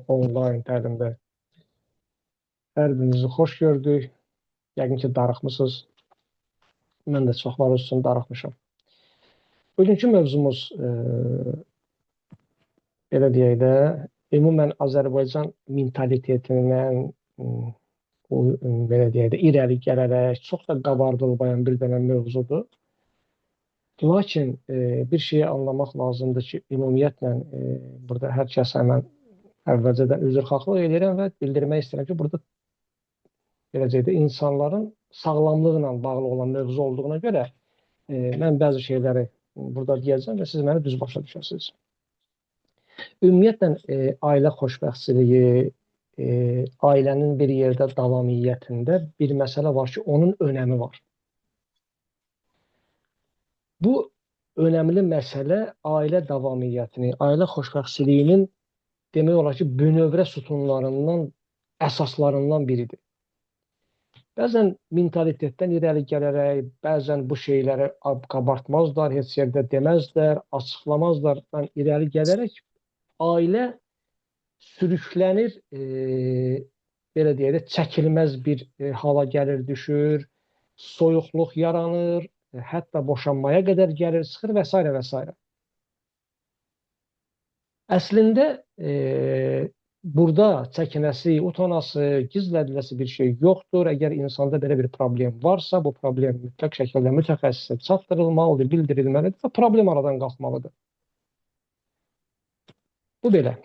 Onlayn təlimdə. Hər birinizi xoş gördük. Yəqin ki, darıxmısınız. Mən də çoxlar üçün darıxmışam. Bugünkü mövzumuz, belə deyək də, ümumən Azərbaycan mentalitetindən, belə deyək də, irəli gələrək, çox da qabardılmayan bir dənə mövzudur. Lakin bir şeyi anlamaq lazımdır ki, ümumiyyətlə, burada hər kəsə mən əvvəlcədən üzrxahlıq edirəm və bildirmək istəyirəm ki, burada gələcəkdə insanların sağlamlığı ilə bağlı olan mövzu olduğuna görə mən bəzi şeyləri burada deyəcəm və siz məni düz başa düşəsiniz. Ümumiyyətlə, ailə xoşbəxtçiliyi, ailənin bir yerdə davamiyyətində bir məsələ var ki, onun önəmi var. Bu önəmli məsələ ailə davamiyyətini, ailə xoşbəxtçiliyinin demək olar ki, bünövrə sütunlarından, əsaslarından biridir. Bəzən mentalitetdən irəli gələrək, bəzən bu şeyləri qabartmazlar, heç yerdə deməzlər, açıqlamazlar. Mən irəli gələrək ailə sürüklənir, belə deyək də, çəkilməz bir hala gəlir, düşür, soyuqluq yaranır, hətta boşanmaya qədər gəlir, çıxır və s. və s. Əslində, burada çəkinəsi, utanası, gizlədiləsi bir şey yoxdur. Əgər insanda belə bir problem varsa, bu problem mütləq şəkildə mütəxəssisə çatdırılmalıdır, bildirilməlidir və problem aradan qalxmalıdır. Bu belə.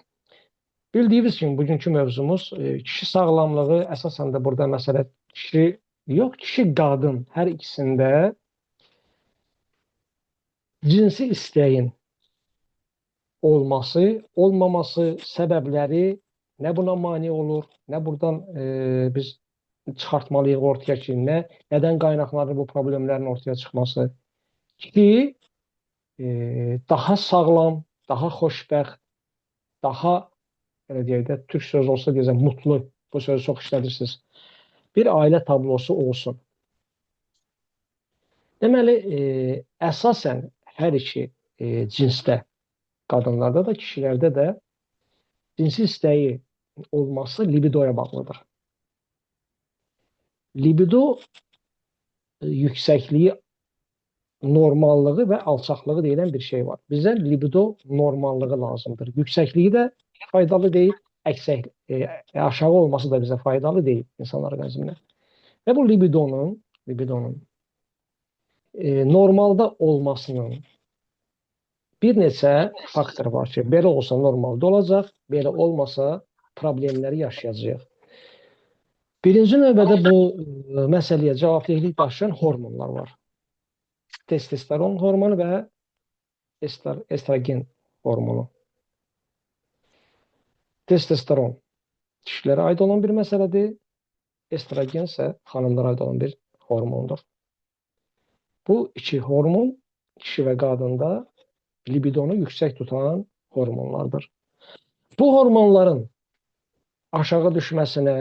Bildiyiniz kimi, bugünkü mövzumuz kişi sağlamlığı, əsasən də burada məsələ kişi yox, kişi-qadın hər ikisində cinsi istəyin olması, olmaması, səbəbləri, nə buna mane olur, nə buradan biz çıxartmalıyıq ortaya ki, nədən qaynaqlanır bu problemlərin ortaya çıxması ki, daha sağlam, daha xoşbəxt, daha, belə deyək də, türk sözü olsa deyəcəm, mutlu, bu sözü çox işlədirsiniz, bir ailə tablosu olsun. Deməli, əsasən hər iki cinsdə, qadınlarda da, kişilərdə də cinsi istəyi olması libidoya bağlıdır. Libido yüksəkliyi, normallığı və alçaqlığı deyilən bir şey var. Bizə libido normallığı lazımdır. Yüksəkliyi də faydalı deyil, aşağı olması da bizə faydalı deyil insan orqanizminə. Və bu libidonun normalda olmasının bir neçə faktor var ki, belə olsa normalda olacaq, belə olmasa problemləri yaşayacaq. Birinci növbədə bu məsələyə cavabdehlik daşıyan hormonlar var. Testosteron hormonu və estrogen hormonu. Testosteron kişilərə aid olan bir məsələdir, estrogen isə xanımlara aid olan bir hormondur. Bu iki hormon kişi və qadında libidonu yüksək tutan hormonlardır. Bu hormonların aşağı düşməsinə,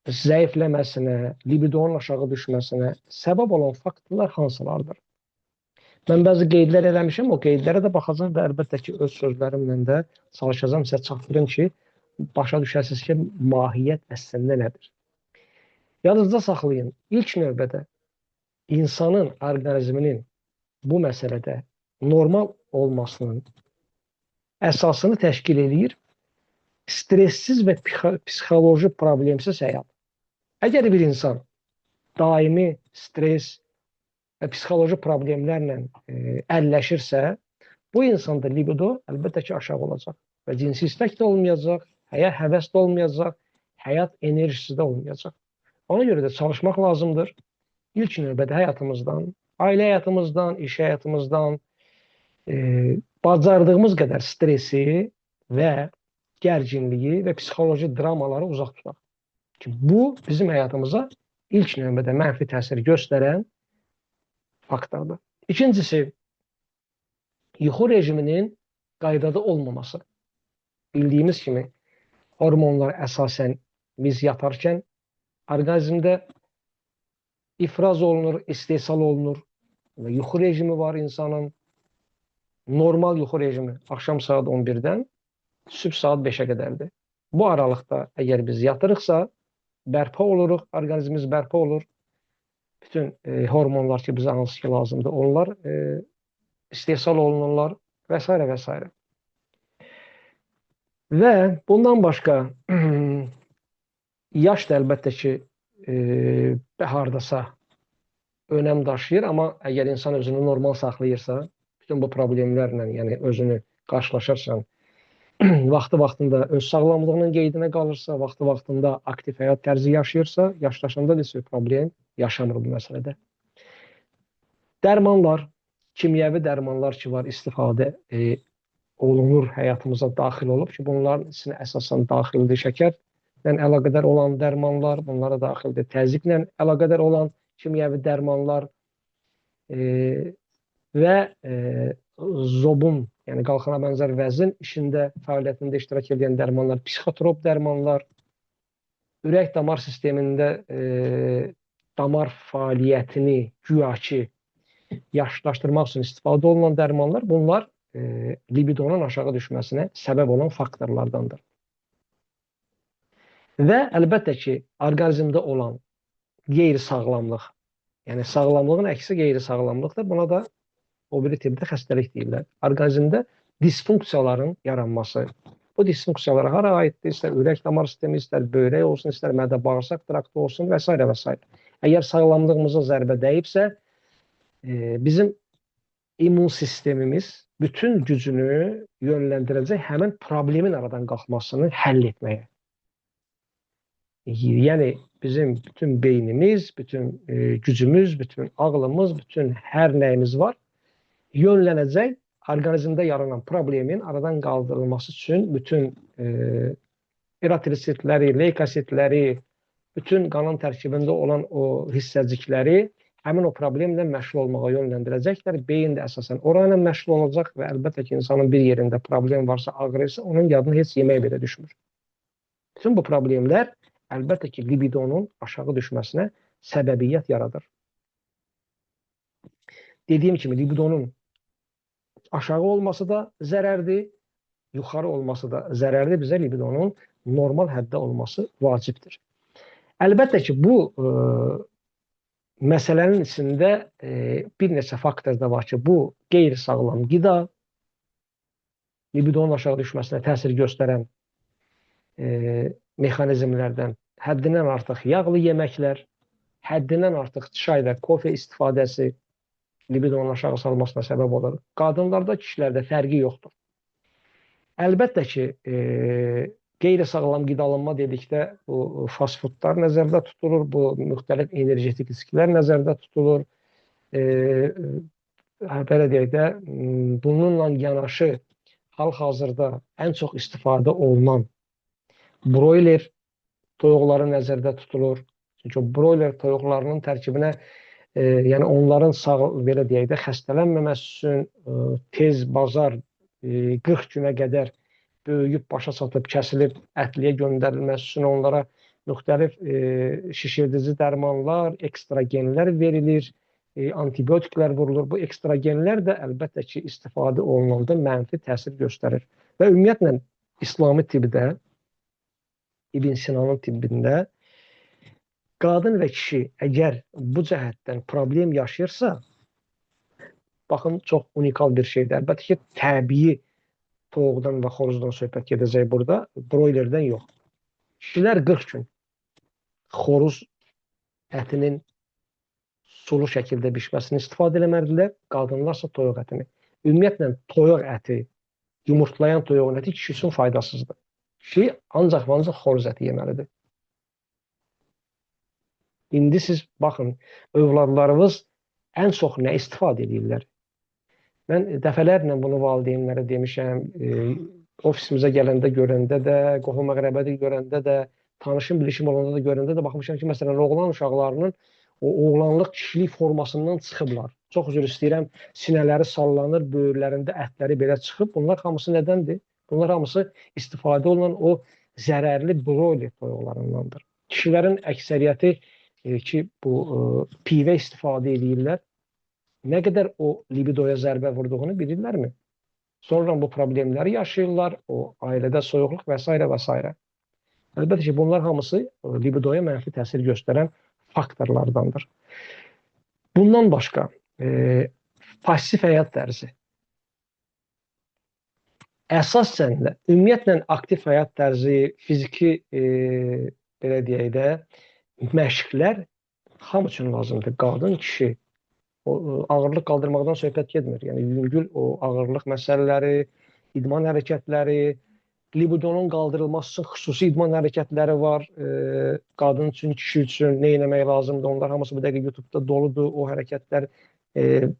zəifləməsinə, libidonun aşağı düşməsinə səbəb olan faktorlar hansılardır? Mən bəzi qeydlər eləmişəm, o qeydlərə də baxacağım və əlbəttə ki, öz sözlərimlə də çalışacağım sizə çatdırım ki, başa düşəsiniz ki, mahiyyət əslində nədir? Yadınızda saxlayın, ilk növbədə insanın orqanizminin bu məsələdə normal olmasının əsasını təşkil edir stressiz və psixoloji problemsiz həyat. Əgər bir insan daimi stres və psixoloji problemlərlə əlləşirsə, bu insanda libido əlbəttə ki, aşağı olacaq və cinsi istək də olmayacaq, həvəs də olmayacaq, həyat enerjisi də olmayacaq. Ona görə də çalışmaq lazımdır. İlk növbədə həyatımızdan, ailə həyatımızdan, iş həyatımızdan bacardığımız qədər stresi və gərginliyi və psixoloji dramaları uzaq tutaq. Bu, bizim həyatımıza ilk növbədə mənfi təsir göstərən faktordur. İkincisi, yuxu rejiminin qaydada olmaması. Bildiyimiz kimi, hormonlar əsasən biz yatarkən orqanizmdə ifraz olunur, istehsal olunur və yuxu rejimi var insanın. Normal yuxu rejimi axşam saat 11-dən sübh saat 5-ə qədərdir. Bu aralıqda əgər biz yatırıqsa, bərpa oluruq, orqanizmimiz bərpa olur. Bütün hormonlar ki, bizə hansı ki lazımdır, onlar istehsal olunurlar və s. və s. Və bundan başqa yaş da əlbəttə ki, hardasa önəm daşıyır, amma əgər insan özünü normal saxlayırsa, bütün bu problemlərlə, yəni özünü qarşılaşarsan, vaxtı-vaxtında öz sağlamlığının qeydinə qalırsa, vaxtı-vaxtında aktiv həyat tərzi yaşayırsa, yaşlaşanda da problem yaşamır bu məsələdə. Dərmanlar, kimyəvi dərmanlar ki var, istifadə olunur, həyatımıza daxil olub ki, bunların içinə əsasən daxildir şəkərlə əlaqədar olan dərmanlar, bunlara daxildir təzyiqlə əlaqədar olan kimyəvi dərmanlar və zobun, yəni qalxana bənzər vəzin işində, fəaliyyətində iştirak edən dərmanlar, psixotrop dərmanlar, ürək damar sistemində damar fəaliyyətini güya ki yaşlaşdırmaq üçün istifadə olunan dərmanlar, bunlar libidonun aşağı düşməsinə səbəb olan faktorlardandır. Və əlbəttə ki, orqanizmdə olan qeyri-sağlamlıq, yəni sağlamlığın əksi qeyri-sağlamlıqdır. Buna da o biri tipdə xəstəlik deyirlər. Orqanizmdə disfunksiyaların yaranması. Bu disfunksiyalara hara aiddir? İstər ürək damar sistemi, istər böyrək olsun, istər mədə-bağırsaq traktı olsun və s. və s. Əgər sağlamlığımıza zərbə dəyibsə, bizim immun sistemimiz bütün gücünü yönləndirəcək həmin problemin aradan qalxmasını həll etməyə. Yəni bizim bütün beynimiz, bütün gücümüz, bütün ağlımız, bütün hər nəyimiz var, yönlənəcək orqanizmdə yaranan problemin aradan qaldırılması üçün bütün eritrositləri, leykositləri, bütün qanın tərkibində olan o hissəcikləri həmin o problemlə məşğul olmağa yönləndirəcəklər. Beyin də əsasən orayla məşğul olacaq və əlbəttə ki, insanın bir yerində problem varsa, ağrıyırsa, onun yadına heç yemək belə düşmür. Bütün bu problemlər əlbəttə ki, libidonun aşağı düşməsinə səbəbiyyət yaradır. Dediyim kimi, libidonun aşağı olması da zərərdir, yuxarı olması da zərərdir. Bizə libidonun normal həddə olması vacibdir. Əlbəttə ki, bu məsələnin içində bir neçə faktor da var ki, bu qeyri-sağlam qida, libidonun aşağı düşməsinə təsir göstərən mexanizmlərdən həddindən artıq yağlı yeməklər, həddindən artıq çay və kofe istifadəsi libidonun aşağı salmasına səbəb olur. Qadınlarda, kişilərdə fərqi yoxdur. Əlbəttə ki, qeyri-sağlam qidalanma dedikdə bu fast foodlar nəzərdə tutulur, bu müxtəlif energetik içkilər nəzərdə tutulur. Belə deyək də, bununla yanaşı hal-hazırda ən çox istifadə olunan broiler toyuqları nəzərdə tutulur. Çünki broiler toyuqlarının tərkibinə, yəni onların belə deyək də, xəstələnməməsi üçün tez bazar 40 günə qədər böyüyüb, başa çatıb, kəsilib, ətliyə göndərilməsi üçün onlara müxtəlif şişirdici dərmanlar, ekstragenlər verilir, antibiotiklər vurulur. Bu ekstragenlər də əlbəttə ki, istifadə olunanda mənfi təsir göstərir. Və ümumiyyətlə, İslami tibbdə, İbn Sinanın tibbində qadın və kişi əgər bu cəhətdən problem yaşayırsa, baxın, çox unikal bir şeydir. Əlbəttə ki, təbii toyuqdan və xoruzdan söhbət gedəcək burada, broilerdən yox. Kişilər 40 gün xoruz ətinin sulu şəkildə bişməsini istifadə eləməlidirlər, qadınlarsa toyuq ətini. Ümumiyyətlə, toyuq əti, yumurtlayan toyuğun əti kişi üçün faydasızdır. Kişi ancaq və ancaq xoruz əti yeməlidir. İndi siz baxın, övladlarımız ən çox nə istifadə edirlər? Mən dəfələrlə bunu valideynlərə demişəm, ofisimizə gələndə görəndə də, qohum-əqrəbədə görəndə də, tanışım, bilişim olanda da görəndə də baxmışam ki, məsələn, oğlan uşaqlarının o oğlanlıq kişilik formasından çıxıblar. Çox üzr istəyirəm, sinələri sallanır, böyürlərində ətləri belə çıxıb. Bunlar hamısı nədəndir? Bunlar hamısı istifadə olunan o zərərli broiler toyuqlarındandır. Kişilərin əksəriyyəti ki, bu pivə istifadə edirlər, nə qədər o libidoya zərbə vurduğunu bilirlərmi? Sonra bu problemləri yaşayırlar. O ailədə soyuqluq və s. və s. Əlbəttə ki, bunlar hamısı libidoya mənfi təsir göstərən faktorlardandır. Bundan başqa, passiv həyat tərzi. Əsasən də, ümumiyyətlə aktiv həyat tərzi, fiziki, belə deyək də, məşqlər hamı üçün lazımdır. Qadın, kişi. Ağırlıq qaldırmaqdan söhbət getmir. Yəni, yüngül o ağırlıq məsələləri, idman hərəkətləri, libidonun qaldırılması üçün xüsusi idman hərəkətləri var. Qadın üçün, kişi üçün nə etmək lazımdır? Onlar hamısı bu dəqiqə YouTube-da doludur, o hərəkətlər.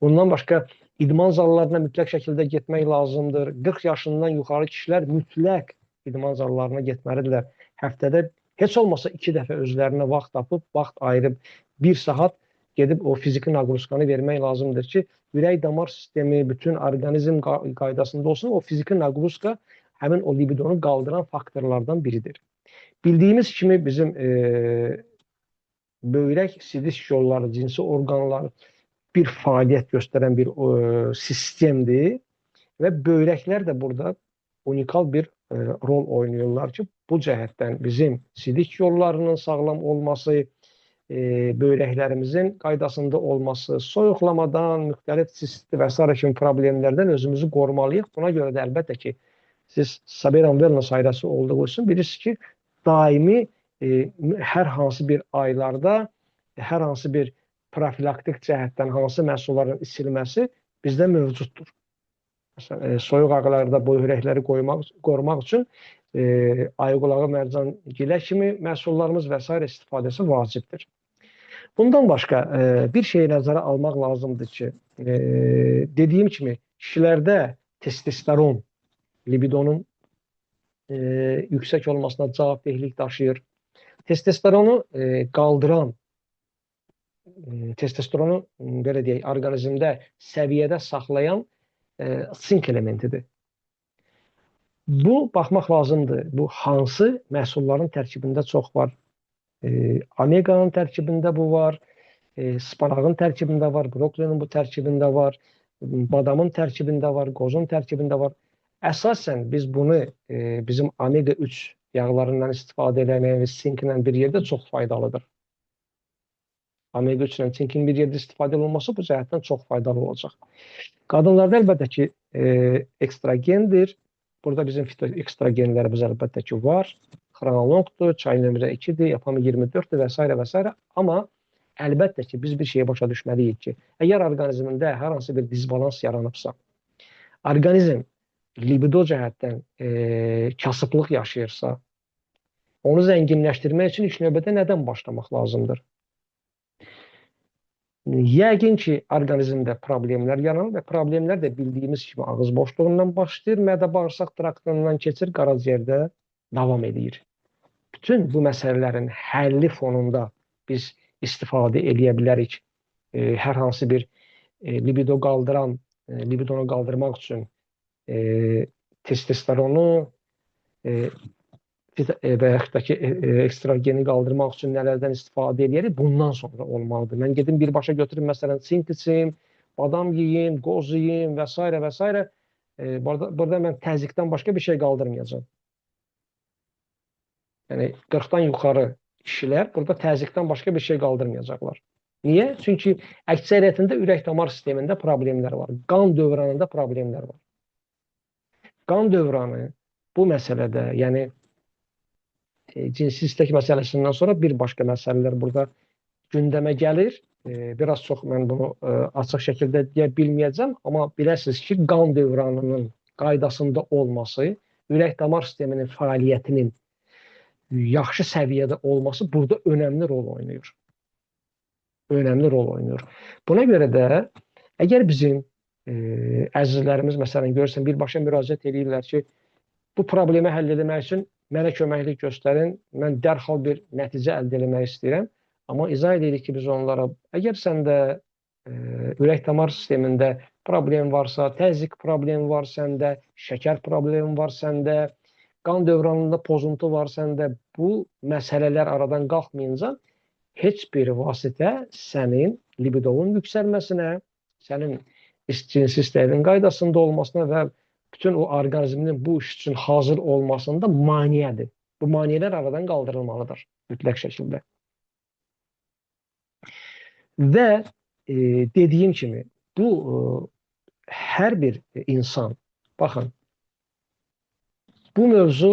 Bundan başqa idman zallarına mütləq şəkildə getmək lazımdır. 40 yaşından yuxarı kişilər mütləq idman zallarına getməlidirlər. Həftədə heç olmasa 2 dəfə özlərinə vaxt tapıb, vaxt ayırıb 1 saat gedib o fiziki naqruzkanı vermək lazımdır ki, ürək-damar sistemi, bütün orqanizm qaydasında olsun. O fiziki naqruzka həmin o libidonu qaldıran faktorlardan biridir. Bildiyimiz kimi bizim böyrək, sidik yolları, cinsi orqanlar bir fəaliyyət göstərən bir sistemdir və böyrəklər də burada unikal bir rol oynayırlar ki, bu cəhətdən bizim sidik yollarının sağlam olması, böyrəklərimizin qaydasında olması, soyuqlamadan, müxtəlif sisti və s. kimi problemlərdən özümüzü qorumalıyıq. Buna görə də əlbəttə ki, siz Saberan Wellness ailəsi olduğu üçün bilirsiniz ki, daimi hər hansı bir aylarda, hər hansı bir profilaktik cəhətdən hansı məhsulların içilməsi bizdə mövcuddur. Məsələn, soyuq ağlarda böyrəkləri qorumaq üçün ayqulağı, mərcangilə kimi məhsullarımız və s. istifadəsi vacibdir. Bundan başqa bir şeyi nəzərə almaq lazımdır ki, dediyim kimi, kişilərdə testosteron, libidonun yüksək olmasına cavabdehlik daşıyır. Testosteronu qaldıran, testosteronu belə deyək, orqanizmdə səviyyədə saxlayan sink elementidir. Bu, baxmaq lazımdır. Bu, hansı məhsulların tərkibində çox var? Omeganın tərkibində bu var, spanağın tərkibində var, brokolinin bu tərkibində var, badamın tərkibində var, qozun tərkibində var. Əsasən biz bunu bizim omega 3 yağlarından istifadə eləməyimiz sinklə bir yerdə çox faydalıdır. Omega 3 ilə sinkin bir yerdə istifadə olunması bu cəhətdən çox faydalı olacaq. Qadınlarda əlbəttə ki, ekstrogendir. Burada bizim fitoekstrogenlərimiz əlbəttə ki var. Xronologdur, çay nömrə 2-dir, yapamı 24-dür və s. və s. Amma əlbəttə ki, biz bir şeyə başa düşməliyik ki, əgər orqanizmində hər hansı bir disbalans yaranıbsa, orqanizm libido cəhətdən kasıblıq yaşayırsa, onu zənginləşdirmək üçün ilk növbədə nədən başlamaq lazımdır? Yəqin ki, orqanizmdə problemlər yaranır və problemlər də bildiyimiz kimi ağız boşluğundan başlayır, mədə-bağırsaq traktından keçir, qaraciyərdə davam edir. Bütün bu məsələlərin həlli fonunda biz istifadə edə bilərik. Hər hansı bir libidonu qaldırmaq üçün testosteronu və yaxud da ki, ekstrogeni qaldırmaq üçün nələrdən istifadə edirik, bundan sonra olmalıdır. Mən gedim birbaşa götürüm, məsələn, sink içim, badam yeyim, qoz yeyim və s. və s. Burada mən təzyiqdən başqa bir şey qaldırmayacağım. Yəni, 40-dan yuxarı kişilər burada təzyiqdən başqa bir şey qaldırmayacaqlar. Niyə? Çünki əksəriyyətində ürək-damar sistemində problemlər var. Qan dövranında problemlər var. Qan dövranı bu məsələdə, yəni cinsi istek məsələsindən sonra bir başqa məsələlər burada gündəmə gəlir. Biraz çox mən bunu açıq şəkildə deyə bilməyəcəm, amma biləsiniz ki, qan dövranının qaydasında olması, ürək-damar sisteminin fəaliyyətinin yaxşı səviyyədə olması burada önəmli rol oynayır. Önəmli rol oynayır. Buna görə də, əgər bizim əzizlərimiz, məsələn, görürsən, birbaşa müraciət edirlər ki, bu problemi həll etmək üçün mənə köməklik göstərin, mən dərhal bir nəticə əldə etmək istəyirəm. Amma izah edirik ki, biz onlara, əgər səndə ürək-damar sistemində problem varsa, təzyiq problemi var səndə, şəkər problemi var səndə, qan dövranında pozuntu var səndə, bu məsələlər aradan qalxmayınca heç bir vasitə sənin libidonun yüksəlməsinə, sənin cinsi istəyin qaydasında olmasına və bütün o orqanizmin bu iş üçün hazır olmasında maneədir. Bu maneələr aradan qaldırılmalıdır mütləq şəkildə. Və dediyim kimi bu hər bir insan, baxın, bu mövzu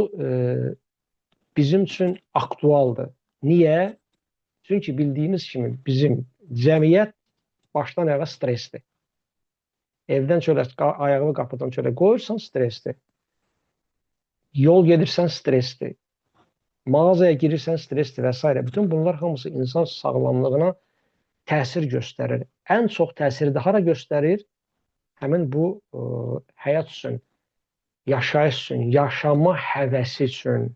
bizim üçün aktualdır. Niyə? Çünki bildiyimiz kimi bizim cəmiyyət başdan ayağa stresdir. Evdən çölə, ayağını qapıdan çölə qoyursan stresdir. Yol gedirsən stresdir. Mağazaya girirsən stresdir və s. Bütün bunlar hamısı insan sağlamlığına təsir göstərir. Ən çox təsiri də hara göstərir? Həmin bu həyat üçün, yaşayış üçün, yaşama həvəsi üçün,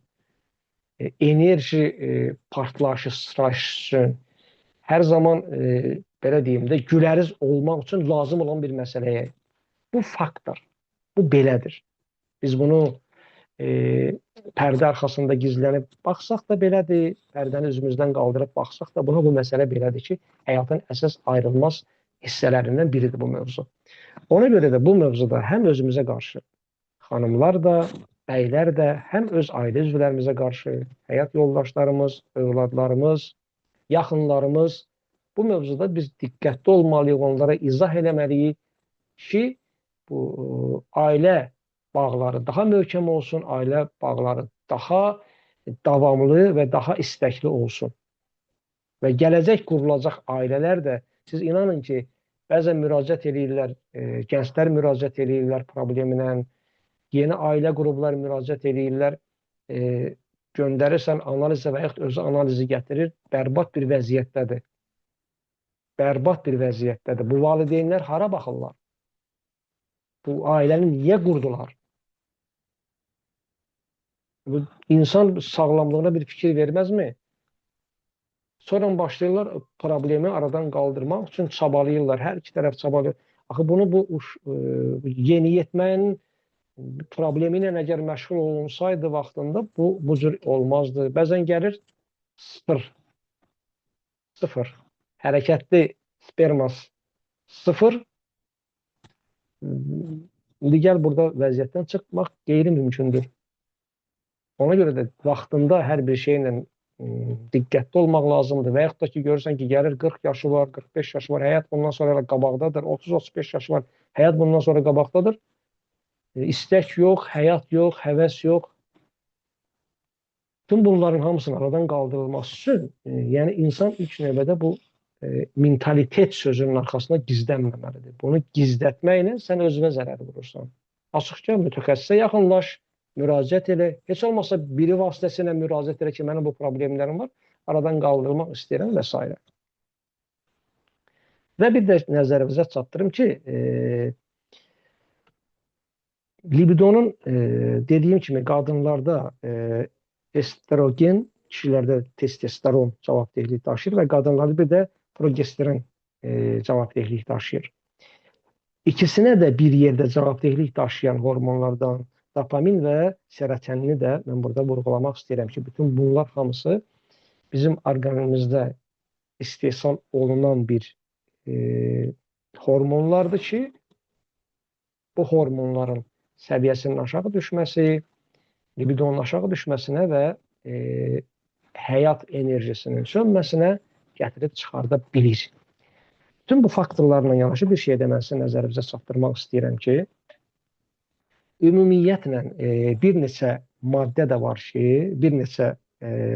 enerji partlayışı, sıçrayışı üçün, hər zaman belə deyim də, güləriz olmaq üçün lazım olan bir məsələyə. Bu faktdır. Bu belədir. Biz bunu pərdə arxasında gizlənib baxsaq da belədir, pərdəni üzümüzdən qaldırıb baxsaq da buna bu məsələ belədir ki, həyatın əsas ayrılmaz hissələrindən biridir bu mövzu. Ona görə də bu mövzuda həm özümüzə qarşı, xanımlar da, bəylər də, həm öz ailə üzvlərimizə qarşı, həyat yoldaşlarımız, övladlarımız, yaxınlarımız, bu mövzuda biz diqqətli olmalıyıq, onlara izah eləməliyik ki, bu ailə bağları daha möhkəm olsun, ailə bağları daha davamlı və daha istəkli olsun. Və gələcək qurulacaq ailələr də, siz inanın ki, bəzən müraciət edirlər, gənclər müraciət edirlər probleminə, yeni ailə qruplar müraciət edirlər, göndərirsən analizə və yaxud özü analizi gətirir, bərbad bir vəziyyətdədir. Bərbad bir vəziyyətdədir. Bu valideynlər hara baxırlar? Bu ailəni niyə qurdular? Bu insan sağlamlığına bir fikir verməzmi? Sonra başlayırlar problemi aradan qaldırmaq üçün çabalayırlar. Hər iki tərəf çabalıyor. Axı bunu bu yeniyetmənin problemi ilə əgər məşğul olunsaydı vaxtında bu cür olmazdı. Bəzən gəlir sıfır. Hərəkətli spermas sıfır. İndi gəl burada vəziyyətdən çıxmaq qeyri-mümkündür. Ona görə də vaxtında hər bir şeylə diqqətli olmaq lazımdır. Və yaxud da ki, görürsən ki, gəlir 40 yaşı var, 45 yaşı var, həyat bundan sonra elə qabaqdadır, 30-35 yaşı var, həyat bundan sonra qabaqdadır. İstək yox, həyat yox, həvəs yox. Bütün bunların hamısının aradan qaldırılması üçün, yəni insan ilk növbədə bu mentalitet sözünün arxasında gizlənməməlidir. Bunu gizlətməklə sən özünə zərər vurursan. Açıqca mütəxəssisə yaxınlaş, müraciət elə. Heç olmasa biri vasitəsilə müraciət elə ki, mənim bu problemlərim var, aradan qaldırmaq istəyirəm və s. Və bir də nəzərinizə çatdırım ki, libidonun dediyim kimi qadınlarda estrogen, kişilərdə testosteron cavabdehliyi daşıyır və qadınlarda bir də progesteron cavabdehliyi daşıyır. İkisinə də bir yerdə cavabdehlik daşıyan hormonlardan dopamin və serotonini də mən burada vurğulamaq istəyirəm ki, bütün bunlar hamısı bizim orqanimizdə istehsal olunan bir hormonlardır ki, bu hormonların səviyyəsinin aşağı düşməsi, libidonun aşağı düşməsinə və həyat enerjisinin sönməsinə gətirib çıxarda bilir. Bütün bu faktorlarla yanaşı bir şey də mən sizə nəzərinizə çatdırmaq istəyirəm ki, ümumiyyətlə bir neçə maddə də var ki, bir neçə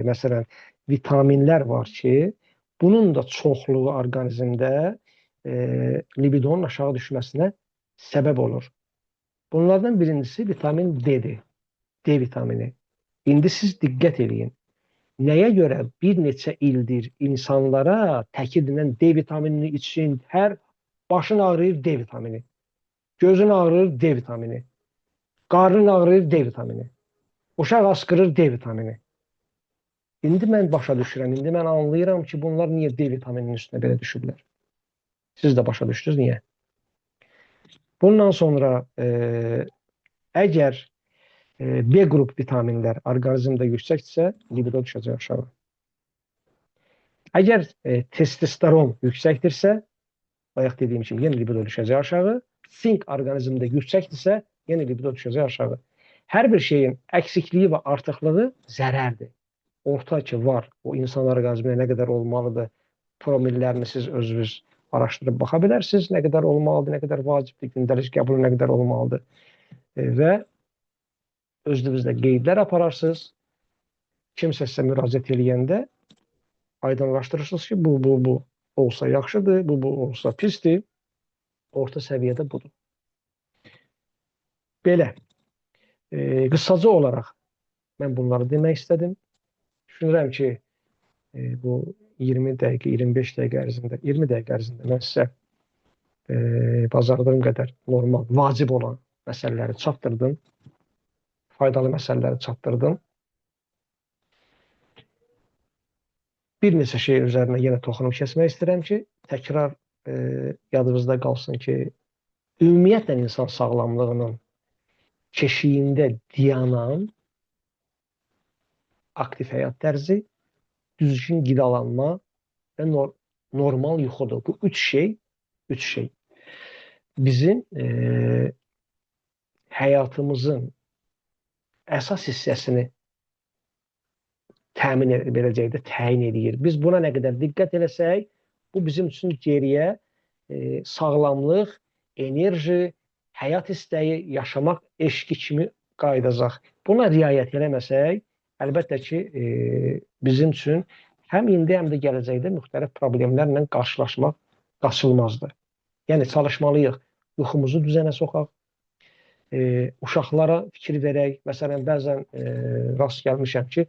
məsələn vitaminlər var ki, bunun da çoxluğu orqanizmdə libidonun aşağı düşməsinə səbəb olur. Bunlardan birincisi vitamin D-dir. D vitamini. İndi siz diqqət edin. Nəyə görə bir neçə ildir insanlara təkidlə D vitaminini için, hər başın ağrıyır D vitamini, gözün ağrıyır D vitamini, qarnın ağrıyır D vitamini, uşaq asqırır D vitamini. İndi mən başa düşürəm, indi mən anlayıram ki, bunlar niyə D vitamininin üstünə belə düşüblər. Siz də başa düşdünüz niyə? Bundan sonra əgər B qrup vitaminlər orqanizmdə yüksəkdirsə, libido düşəcək aşağı. Əgər testosteron yüksəkdirsə, bayaq dediyim kimi yenə libido düşəcək aşağı. Sink orqanizmdə yüksəkdirsə, Yenə libido düşəcək aşağı. Hər bir şeyin əksikliyi və artıqlığı zərərdir. Orta ki var. O insan orqanizminə nə qədər olmalıdır? Promillərini siz özünüz araşdırıb baxa bilərsiniz. Nə qədər olmalıdır, nə qədər vacibdir, gündəlik qəbul nə qədər olmalıdır. Və özünüzdə qeydlər apararsınız. Kimsə sizə müraciət eləyəndə aydınlaşdırırsınız ki, bu olsa yaxşıdır, bu olsa pisdir. Orta səviyyədə budur. Belə. Qısaca olaraq mən bunları demək istədim. Düşünürəm ki, bu 20 dəqiqə, 25 dəqiqə ərzində, 20 dəqiqə ərzində mən sizə bacardığım qədər normal, vacib olan məsələləri çatdırdım. Faydalı məsələləri çatdırdım. Bir neçə şey üzərinə yenə toxunub kəsmək istəyirəm ki, təkrar yadınızda qalsın ki, ümumiyyətlə insan sağlamlığının keşiyində dayanan aktiv həyat tərzi, düzgün qidalanma və normal yuxudur. Bu üç şey bizim həyatımızın əsas hissəsini təmin edəcəkdə təyin edir. Biz buna nə qədər diqqət eləsək, bu bizim üçün geriyə sağlamlıq, enerji, həyat istəyi, yaşamaq eşqi kimi qayıdacaq. Buna riayət eləməsək, əlbəttə ki, bizim üçün həm indi, həm də gələcəkdə müxtəlif problemlərlə qarşılaşmaq qaçılmazdır. Yəni, çalışmalıyıq, yuxumuzu düzənə soxaq, uşaqlara fikir verək. Məsələn, bəzən rast gəlmişəm ki,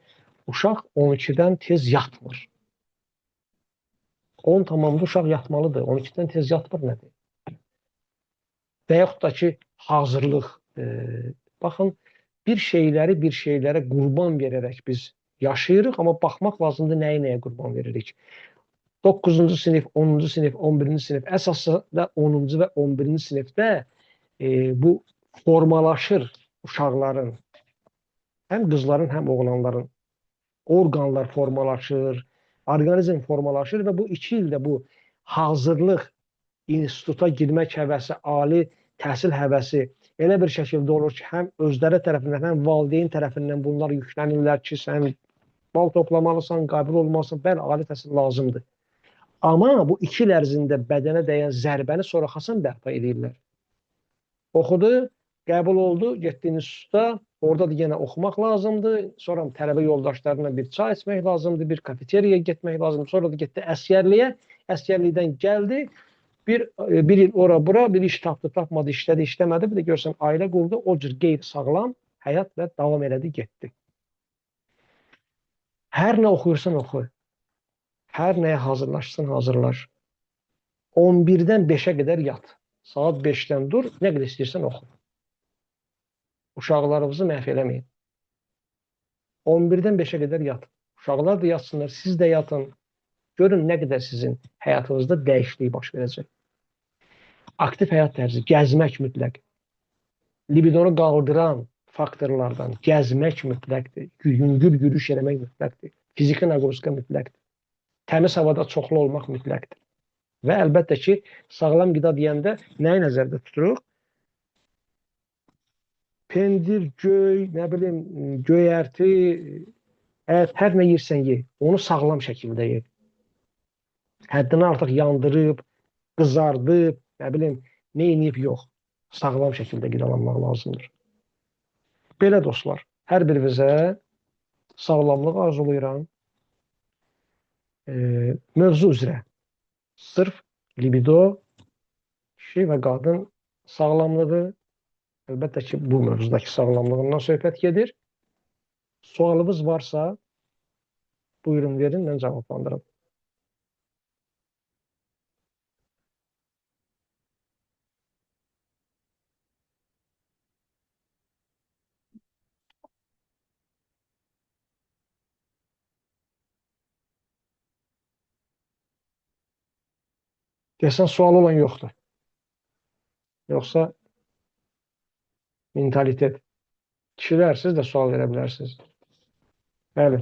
uşaq 12-dən tez yatmır. 10 tamamda uşaq yatmalıdır, 12-dən tez yatmır nədir? Və yaxud da ki, hazırlıq. Baxın, bir şeylərə qurban verərək biz yaşayırıq, amma baxmaq lazımdır nəyə qurban veririk. 9-cu sinif, 10-cu sinif, 11-ci sinif, əsasda 10-cu və 11-ci sinifdə bu formalaşır uşaqların, həm qızların, həm oğlanların orqanlar formalaşır, orqanizm formalaşır və bu 2 ildə bu hazırlıq, instituta girmək həvəsi, ali təhsil həvəsi elə bir şəkildə olur ki, həm özləri tərəfindən, həm valideyn tərəfindən bunlar yüklənirlər ki, sən bal toplamalısan, qabil olmalısan, bəli, ali təhsil lazımdır. Amma bu 2 il ərzində bədənə dəyən zərbəni sonra xasan bərpa edirlər. Oxudu, qəbul oldu, getdi instituta, orada da yenə oxumaq lazımdır, sonra tələbə yoldaşlarına bir çay içmək lazımdır, bir kafeteriyaya getmək lazımdır, sonra da getdi əsgərliyə, əsgərlikdən gəldi, bir il ora-bura bir iş tapdı, tapmadı, işlədi, işləmədi, bir də görsən ailə qurdu, o cür qeyri-sağlam həyatla davam elədi, getdi. Hər nə oxuyursan oxu, hər nəyə hazırlaşsan hazırlaş. 11-dən 5-ə qədər yat, saat 5-dən dur, nə qədər istəyirsən oxu. Uşaqlarınızı məhv eləməyin. 11-dən 5-ə qədər yat. Uşaqlar da yatsınlar, siz də yatın. Görün nə qədər sizin həyatınızda dəyişiklik baş verəcək. Aktiv həyat tərzi, gəzmək mütləq. Libidonu qaldıran faktorlardan gəzmək mütləqdir. Yüngül yürüyüş eləmək mütləqdir. Fiziki naqruzka mütləqdir. Təmiz havada çoxlu olmaq mütləqdir. Və əlbəttə ki, sağlam qida deyəndə nəyi nəzərdə tuturuq? Pendir, göy, nə bilim, göyərti, hər nə yersən ye, onu sağlam şəkildə ye. Həddini artıq yandırıb, qızardıb, nə bilim, nə edib yox. Sağlam şəkildə qidalanmaq lazımdır. Belə dostlar, hər birinizə sağlamlıq arzulayıram. Mövzu üzrə sırf libido, kişi və qadın sağlamlığı, əlbəttə ki, bu mövzudakı sağlamlığından söhbət gedir. Sualınız varsa, buyurun verin, mən cavablandırım. Desən, sual olan yoxdur. Yoxsa mentalitet. Kişilər, siz də sual verə bilərsiniz. Bəli.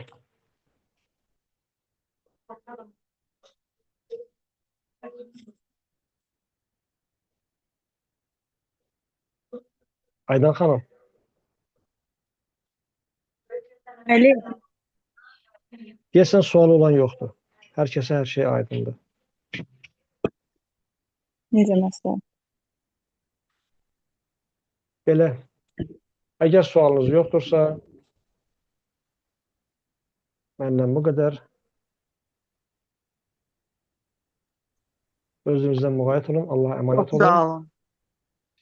Aydan xanım, Bəli, deyəsən sual olan yoxdur. Hər kəsə hər şey aydındır. necə məsələn? Belə, əgər sualınız yoxdursa, məndən bu qədər. Özünüzdən müğayət olun. Allah'a Çox emanet olun. sağ olun.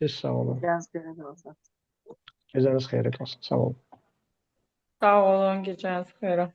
Siz sağ olun. Gecəniz xeyir olsun. Geceniz xeyirli olsun. Sağ olun. Sağ olun, gecəniz xeyrə.